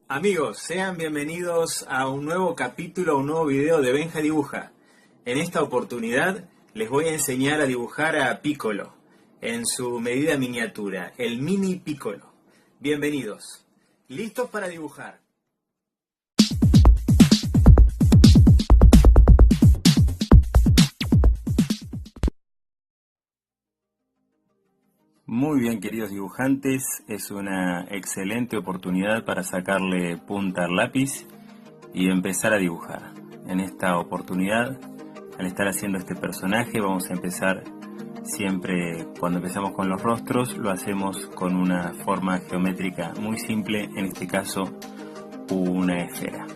Amigos, sean bienvenidos a un nuevo capítulo, a un nuevo video de Benja Dibuja. En esta oportunidad les voy a enseñar a dibujar a Piccolo en su medida miniatura, el mini Piccolo. Bienvenidos. ¿Listos para dibujar? Muy bien, queridos dibujantes, es una excelente oportunidad para sacarle punta al lápiz y empezar a dibujar. En esta oportunidad, al estar haciendo este personaje, vamos a empezar siempre, cuando empezamos con los rostros, lo hacemos con una forma geométrica muy simple, en este caso una esfera.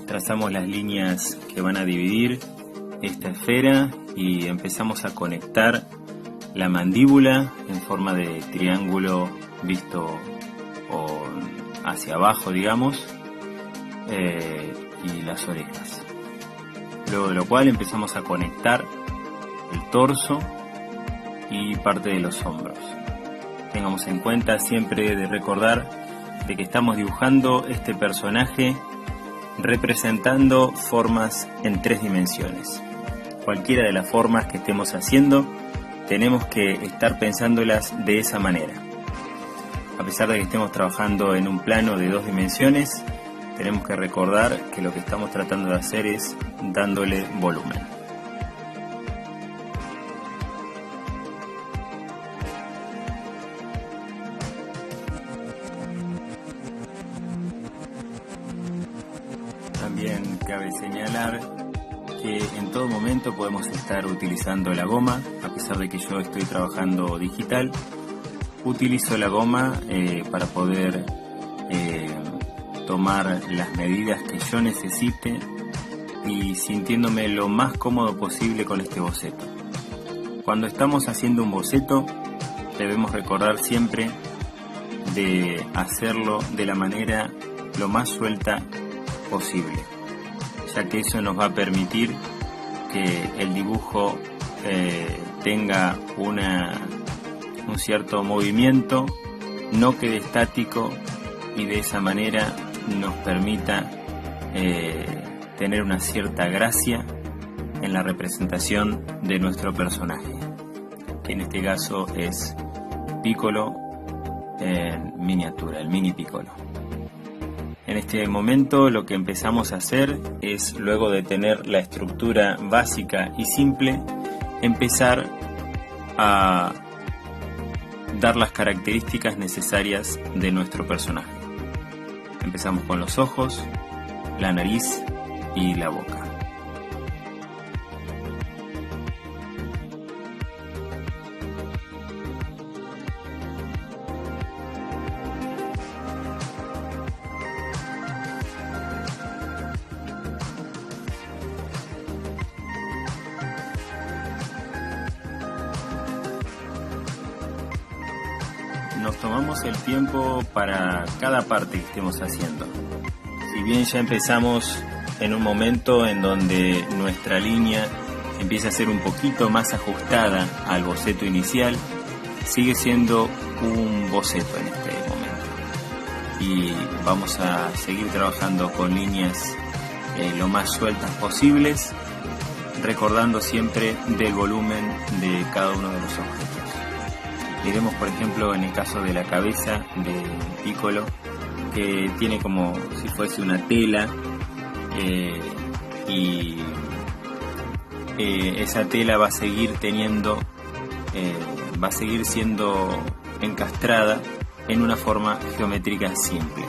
Trazamos las líneas que van a dividir esta esfera y empezamos a conectar la mandíbula en forma de triángulo visto hacia abajo, digamos, y las orejas. Luego de lo cual empezamos a conectar el torso y parte de los hombros. Tengamos en cuenta siempre de recordar de que estamos dibujando este personaje representando formas en 3 dimensiones. Cualquiera de las formas que estemos haciendo, tenemos que estar pensándolas de esa manera. A pesar de que estemos trabajando en un plano de 2 dimensiones, tenemos que recordar que lo que estamos tratando de hacer es dándole volumen. También cabe señalar que en todo momento podemos estar utilizando la goma. A pesar de que yo estoy trabajando digital, utilizo la goma para poder tomar las medidas que yo necesite y sintiéndome lo más cómodo posible con este boceto. Cuando estamos haciendo un boceto, debemos recordar siempre de hacerlo de la manera lo más suelta posible, ya que eso nos va a permitir que el dibujo tenga un cierto movimiento, no quede estático y de esa manera nos permita tener una cierta gracia en la representación de nuestro personaje, que en este caso es Piccolo en miniatura, el mini Piccolo. En este momento lo que empezamos a hacer es, luego de tener la estructura básica y simple, empezar a dar las características necesarias de nuestro personaje. Empezamos con los ojos, la nariz y la boca. Nos tomamos el tiempo para cada parte que estemos haciendo. Si bien ya empezamos en un momento en donde nuestra línea empieza a ser un poquito más ajustada al boceto inicial, sigue siendo un boceto en este momento. Y vamos a seguir trabajando con líneas lo más sueltas posibles, recordando siempre del volumen de cada uno de los objetos. Miremos, por ejemplo, en el caso de la cabeza de Piccolo, que tiene como si fuese una tela y esa tela va a seguir siendo encastrada en una forma geométrica simple,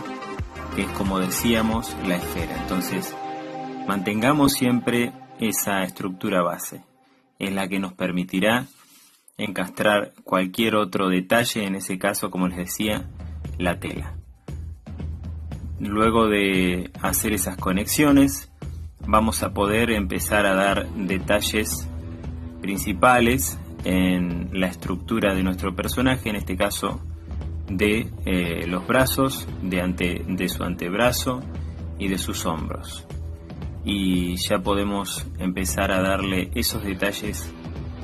que es, como decíamos, la esfera. Entonces, mantengamos siempre esa estructura base, es la que nos permitirá encastrar cualquier otro detalle, en ese caso, como les decía, la tela. Luego de hacer esas conexiones, vamos a poder empezar a dar detalles principales en la estructura de nuestro personaje, en este caso de los brazos, de su antebrazo y de sus hombros. Y ya podemos empezar a darle esos detalles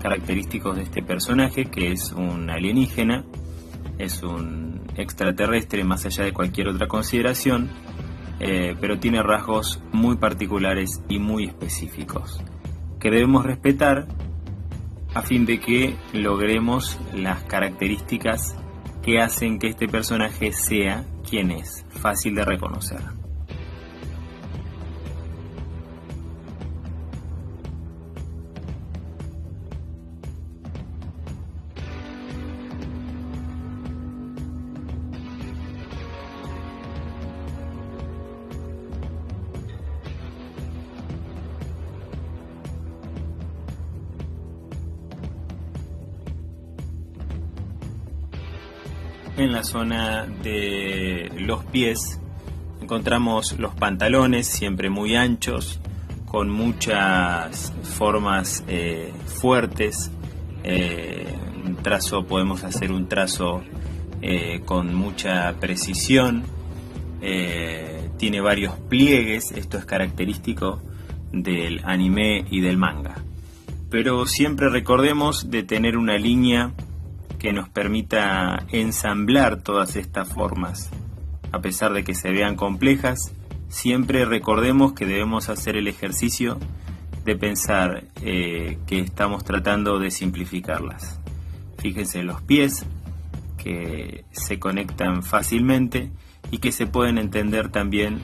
característicos de este personaje, que es un alienígena, es un extraterrestre más allá de cualquier otra consideración, pero tiene rasgos muy particulares y muy específicos que debemos respetar a fin de que logremos las características que hacen que este personaje sea quien es, fácil de reconocer. En la zona de los pies encontramos los pantalones, siempre muy anchos, con muchas formas fuertes. Podemos hacer un trazo con mucha precisión. Tiene varios pliegues, esto es característico del anime y del manga. Pero siempre recordemos de tener una línea que nos permita ensamblar todas estas formas. A pesar de que se vean complejas, siempre recordemos que debemos hacer el ejercicio de pensar que estamos tratando de simplificarlas. Fíjense en los pies, que se conectan fácilmente y que se pueden entender también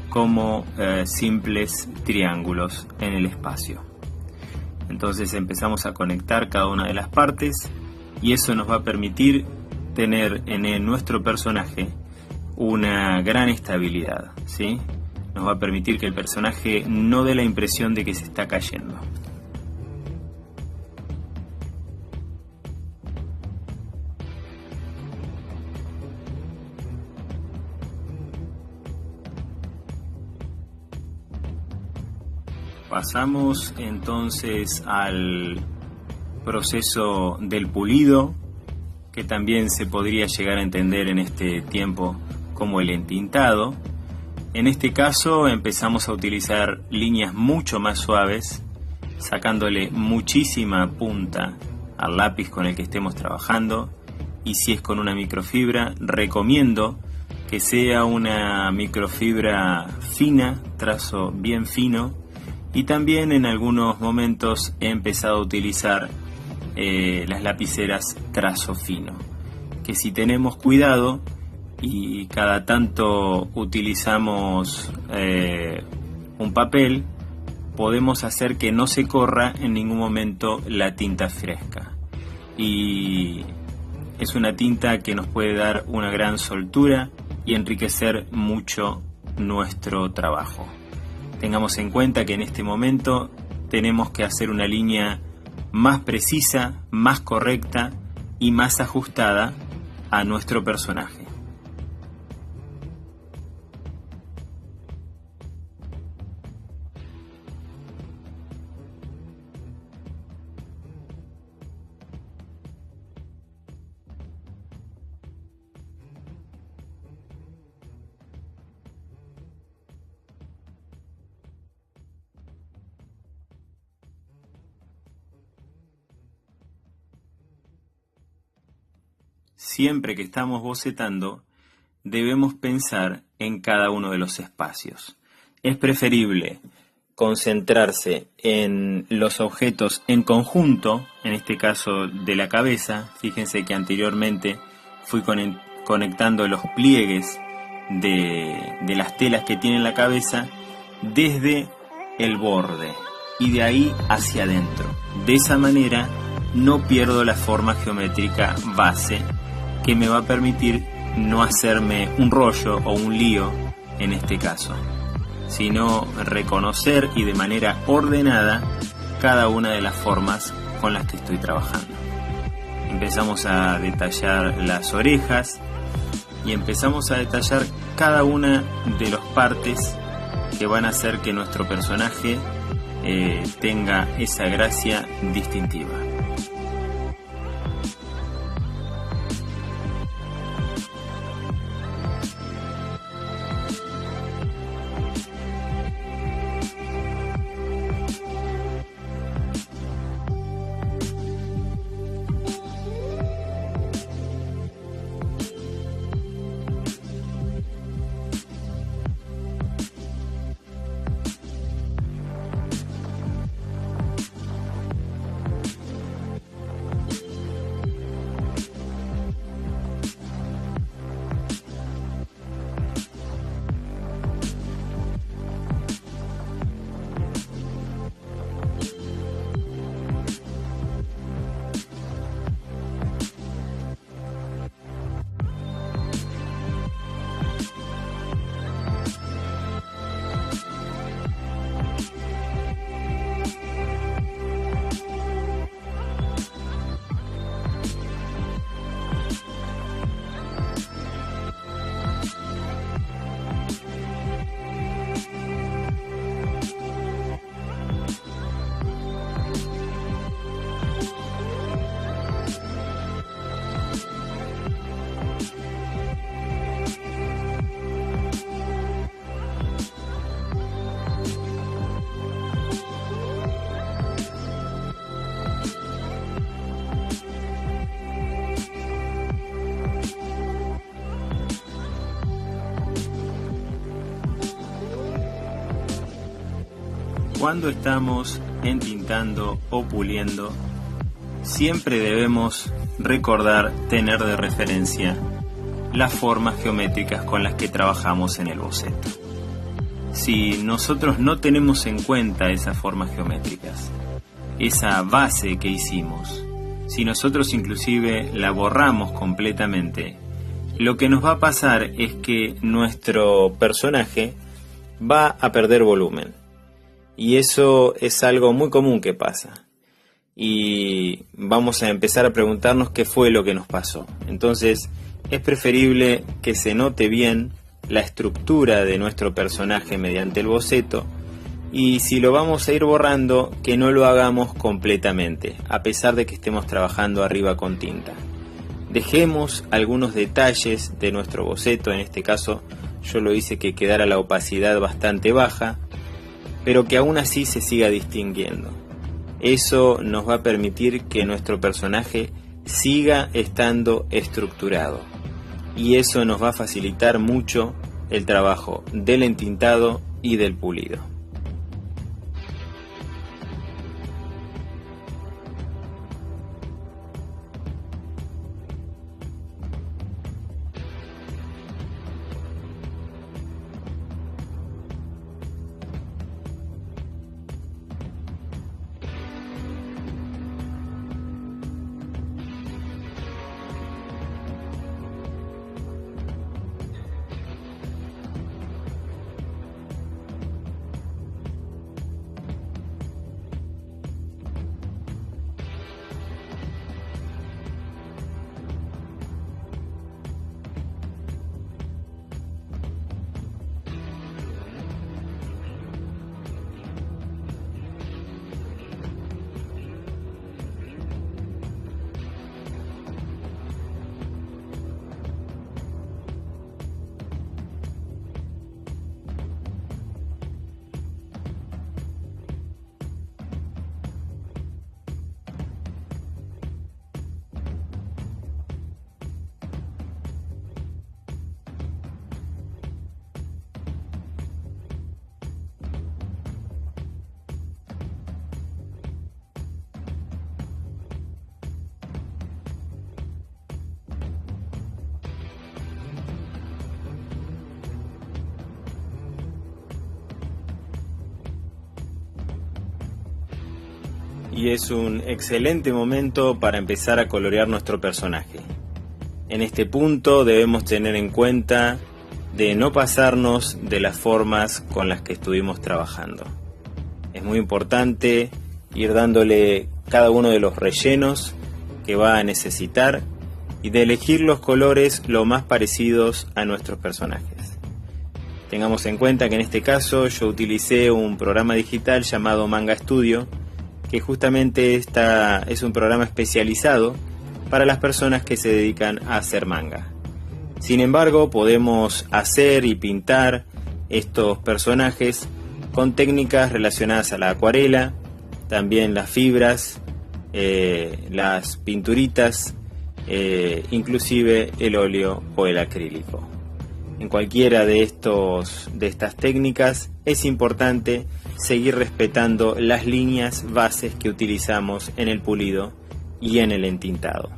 como simples triángulos en el espacio. Entonces empezamos a conectar cada una de las partes, y eso nos va a permitir tener en nuestro personaje una gran estabilidad, ¿sí? Nos va a permitir que el personaje no dé la impresión de que se está cayendo. Pasamos entonces al proceso del pulido, que también se podría llegar a entender en este tiempo como el entintado. En este caso empezamos a utilizar líneas mucho más suaves, sacándole muchísima punta al lápiz con el que estemos trabajando, y si es con una microfibra, recomiendo que sea una microfibra fina, trazo bien fino, y también en algunos momentos he empezado a utilizar las lapiceras trazo fino, que si tenemos cuidado y cada tanto utilizamos un papel, podemos hacer que no se corra en ningún momento la tinta fresca, y es una tinta que nos puede dar una gran soltura y enriquecer mucho nuestro trabajo. Tengamos en cuenta que en este momento tenemos que hacer una línea más precisa, más correcta y más ajustada a nuestro personaje. Siempre que estamos bocetando, debemos pensar en cada uno de los espacios. Es preferible concentrarse en los objetos en conjunto, en este caso de la cabeza. Fíjense que anteriormente fui conectando los pliegues de las telas que tiene la cabeza desde el borde y de ahí hacia adentro. De esa manera no pierdo la forma geométrica base, que me va a permitir no hacerme un rollo o un lío en este caso, sino reconocer y de manera ordenada cada una de las formas con las que estoy trabajando. Empezamos a detallar las orejas y empezamos a detallar cada una de las partes que van a hacer que nuestro personaje tenga esa gracia distintiva. Cuando estamos entintando o puliendo, siempre debemos recordar tener de referencia las formas geométricas con las que trabajamos en el boceto. Si nosotros no tenemos en cuenta esas formas geométricas, esa base que hicimos, si nosotros inclusive la borramos completamente, lo que nos va a pasar es que nuestro personaje va a perder volumen. Y eso es algo muy común que pasa. Y vamos a empezar a preguntarnos qué fue lo que nos pasó. Entonces, es preferible que se note bien la estructura de nuestro personaje mediante el boceto. Y si lo vamos a ir borrando, que no lo hagamos completamente, a pesar de que estemos trabajando arriba con tinta. Dejemos algunos detalles de nuestro boceto, en este caso yo lo hice que quedara la opacidad bastante baja, pero que aún así se siga distinguiendo. Eso nos va a permitir que nuestro personaje siga estando estructurado, y eso nos va a facilitar mucho el trabajo del entintado y del pulido. Y es un excelente momento para empezar a colorear nuestro personaje. En este punto debemos tener en cuenta de no pasarnos de las formas con las que estuvimos trabajando. Es muy importante ir dándole cada uno de los rellenos que va a necesitar y de elegir los colores lo más parecidos a nuestros personajes. Tengamos en cuenta que en este caso yo utilicé un programa digital llamado Manga Studio, que justamente es un programa especializado para las personas que se dedican a hacer manga. Sin embargo, podemos hacer y pintar estos personajes con técnicas relacionadas a la acuarela, también las fibras, las pinturitas, inclusive el óleo o el acrílico. En cualquiera de estas técnicas es importante seguir respetando las líneas bases que utilizamos en el pulido y en el entintado.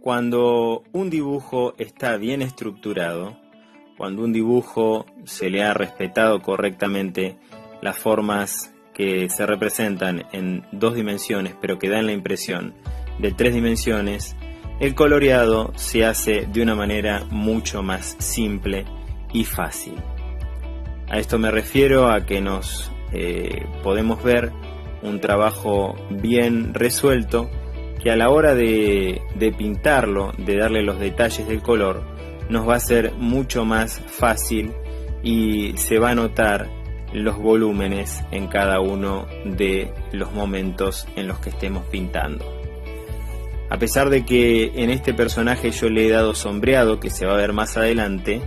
Cuando un dibujo está bien estructurado, cuando un dibujo se le ha respetado correctamente las formas que se representan en 2 dimensiones, pero que dan la impresión de 3 dimensiones, el coloreado se hace de una manera mucho más simple y fácil. A esto me refiero a que nos podemos ver un trabajo bien resuelto, que a la hora de pintarlo, de darle los detalles del color, nos va a ser mucho más fácil y se va a notar los volúmenes en cada uno de los momentos en los que estemos pintando. A pesar de que en este personaje yo le he dado sombreado, que se va a ver más adelante,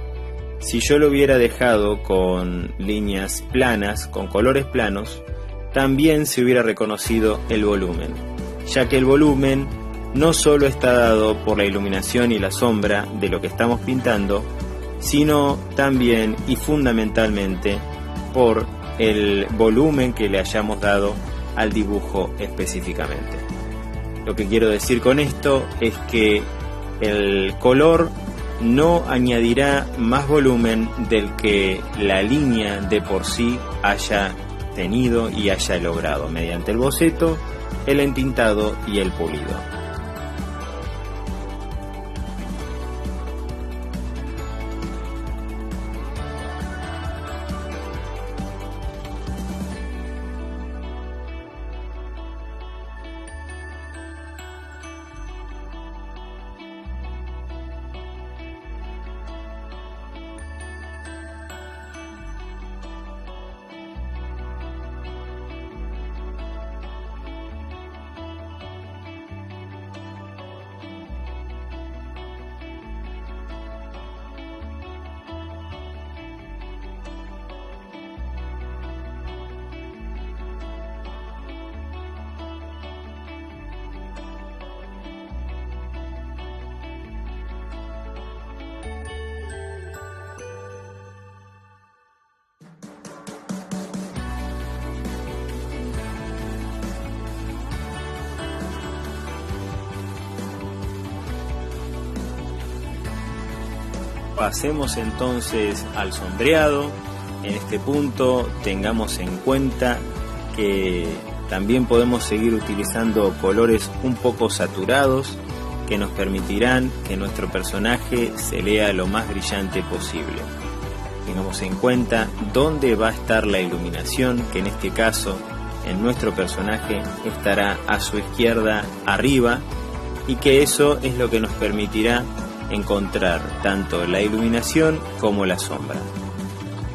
si yo lo hubiera dejado con líneas planas, con colores planos, también se hubiera reconocido el volumen, ya que el volumen no solo está dado por la iluminación y la sombra de lo que estamos pintando, sino también y fundamentalmente por el volumen que le hayamos dado al dibujo específicamente. Lo que quiero decir con esto es que el color no añadirá más volumen del que la línea de por sí haya tenido y haya logrado mediante el boceto, el entintado y el pulido. Pasemos entonces al sombreado. En este punto tengamos en cuenta que también podemos seguir utilizando colores un poco saturados que nos permitirán que nuestro personaje se lea lo más brillante posible. Tengamos en cuenta dónde va a estar la iluminación, que en este caso en nuestro personaje estará a su izquierda arriba, y que eso es lo que nos permitirá encontrar tanto la iluminación como la sombra.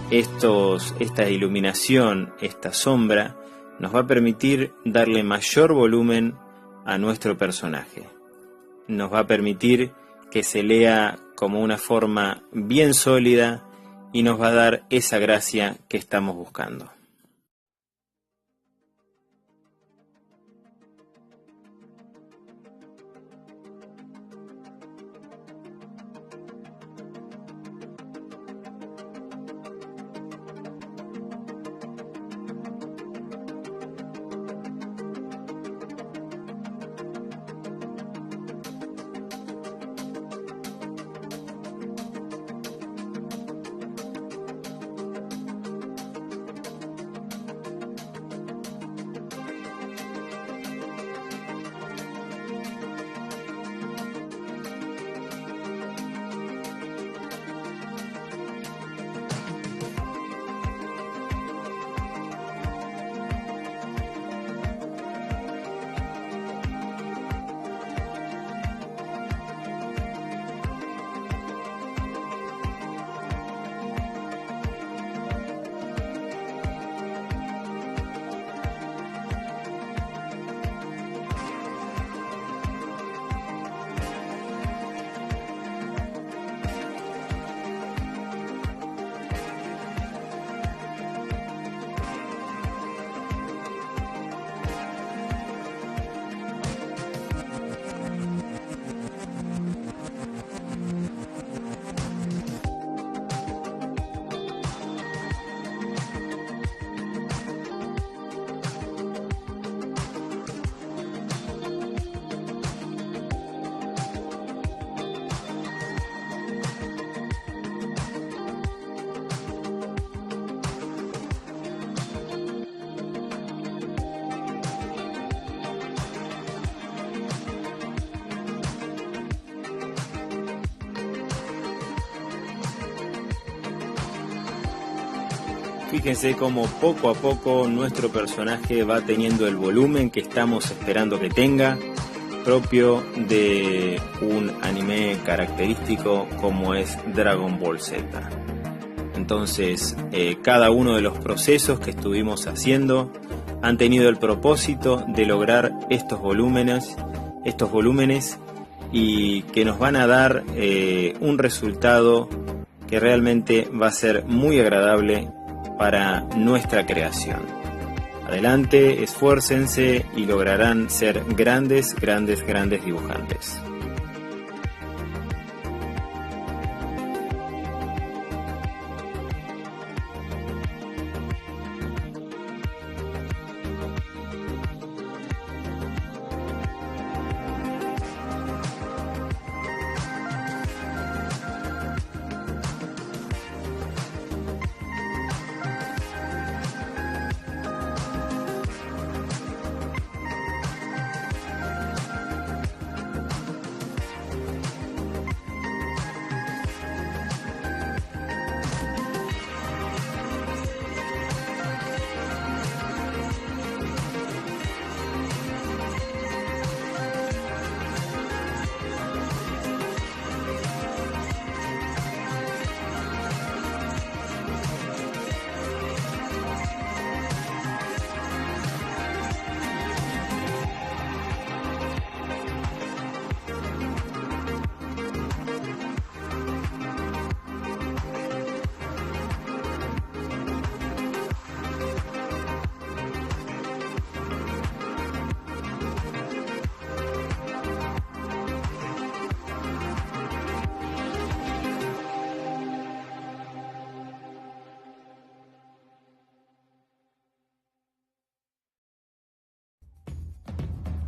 Esta iluminación, esta sombra, nos va a permitir darle mayor volumen a nuestro personaje. Nos va a permitir que se lea como una forma bien sólida y nos va a dar esa gracia que estamos buscando. Fíjense cómo poco a poco nuestro personaje va teniendo el volumen que estamos esperando que tenga, propio de un anime característico como es Dragon Ball Z. Entonces, cada uno de los procesos que estuvimos haciendo han tenido el propósito de lograr estos volúmenes y que nos van a dar un resultado que realmente va a ser muy agradable para nuestra creación. Adelante, esfuércense y lograrán ser grandes dibujantes.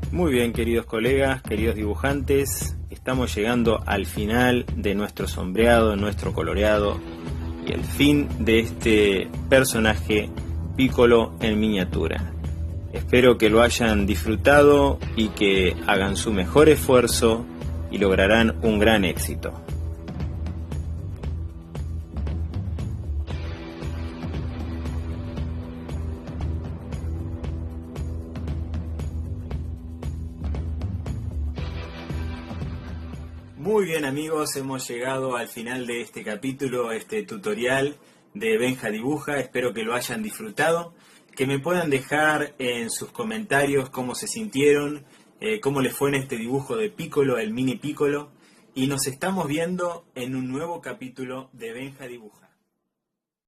Muy bien, queridos colegas, queridos dibujantes, estamos llegando al final de nuestro sombreado, nuestro coloreado y el fin de este personaje Piccolo en miniatura. Espero que lo hayan disfrutado y que hagan su mejor esfuerzo y lograrán un gran éxito. Muy bien amigos, hemos llegado al final de este capítulo, este tutorial de Benja Dibuja. Espero que lo hayan disfrutado, que me puedan dejar en sus comentarios cómo se sintieron, cómo les fue en este dibujo de Piccolo, el mini Piccolo. Y nos estamos viendo en un nuevo capítulo de Benja Dibuja.